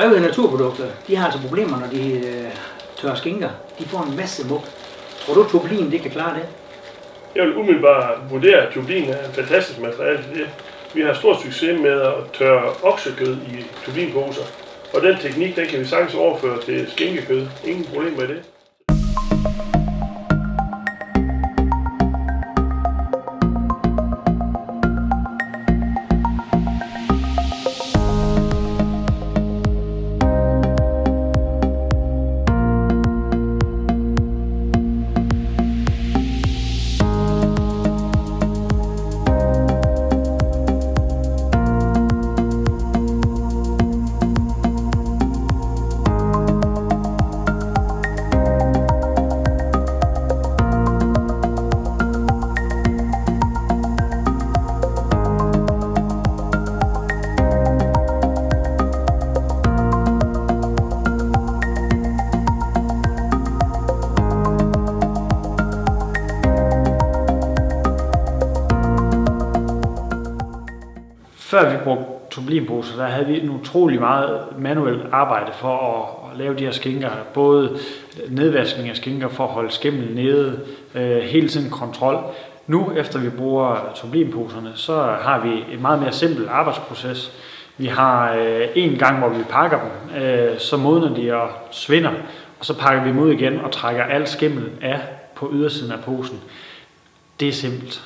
Breve Naturprodukter, de har altså problemer, når de tørrer skinker. De får en masse mug. Tror du, Turbulin det kan klare det? Jeg vil umiddelbart vurdere, at turbin er et fantastisk materiale til det. Vi har stor succes med at tørre oksekød i turbinposer. Og den teknik, den kan vi sagtens overføre til skinkekød. Ingen problem med det. Før vi brugte turbinposer, der havde vi en utrolig meget manuelt arbejde for at lave de her skinker. Både nedvaskning af skinker for at holde skimmel nede, hele tiden kontrol. Nu, efter vi bruger turbinposerne, så har vi et meget mere simpelt arbejdsproces. Vi har en gang, hvor vi pakker dem, så modner de og svinder, og så pakker vi dem ud igen og trækker al skimmel af på ydersiden af posen. Det er simpelt.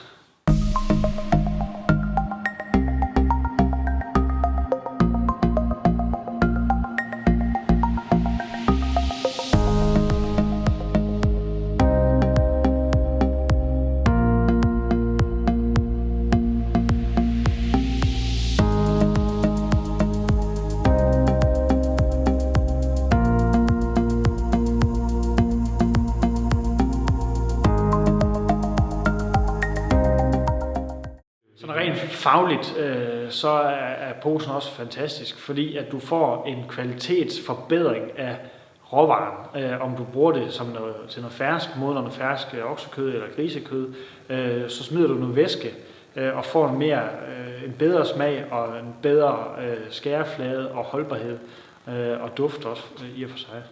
Rent fagligt, så er posen også fantastisk, fordi at du får en kvalitetsforbedring af råvaren. Om du bruger det som til noget fersk, modner noget fersk oksekød eller grisekød, så smider du noget væske og får en bedre smag og en bedre skæreflade og holdbarhed og duft også i og for sig.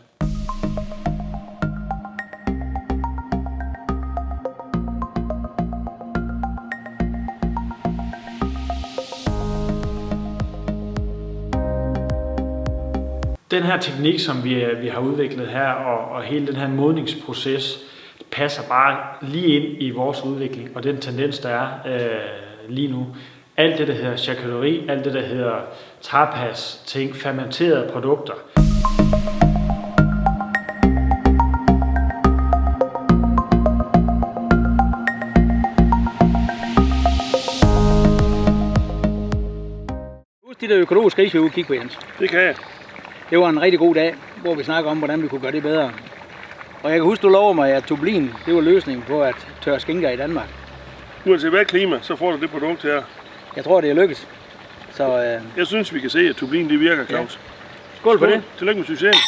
Den her teknik, som vi har udviklet her, og hele den her modningsproces, passer bare lige ind i vores udvikling, og den tendens, der er lige nu. Alt det, der hedder charcuterie, alt det, der hedder tapas, ting, fermenterede produkter. Husk de der økologiske ris, vi ude kigge på, Jens. Det kan jeg. Det var en rigtig god dag, hvor vi snakker om, hvordan vi kunne gøre det bedre. Og jeg kan huske, du lover mig, at Turbulin, det var løsningen på at tørre skinker i Danmark. Uanset hvad klima, så får du det produkt her. Jeg tror, det er lykkes. Så, Jeg synes, vi kan se, at Turbulin det virker, Claus. Ja. Skål på det. Tillykke med succesen.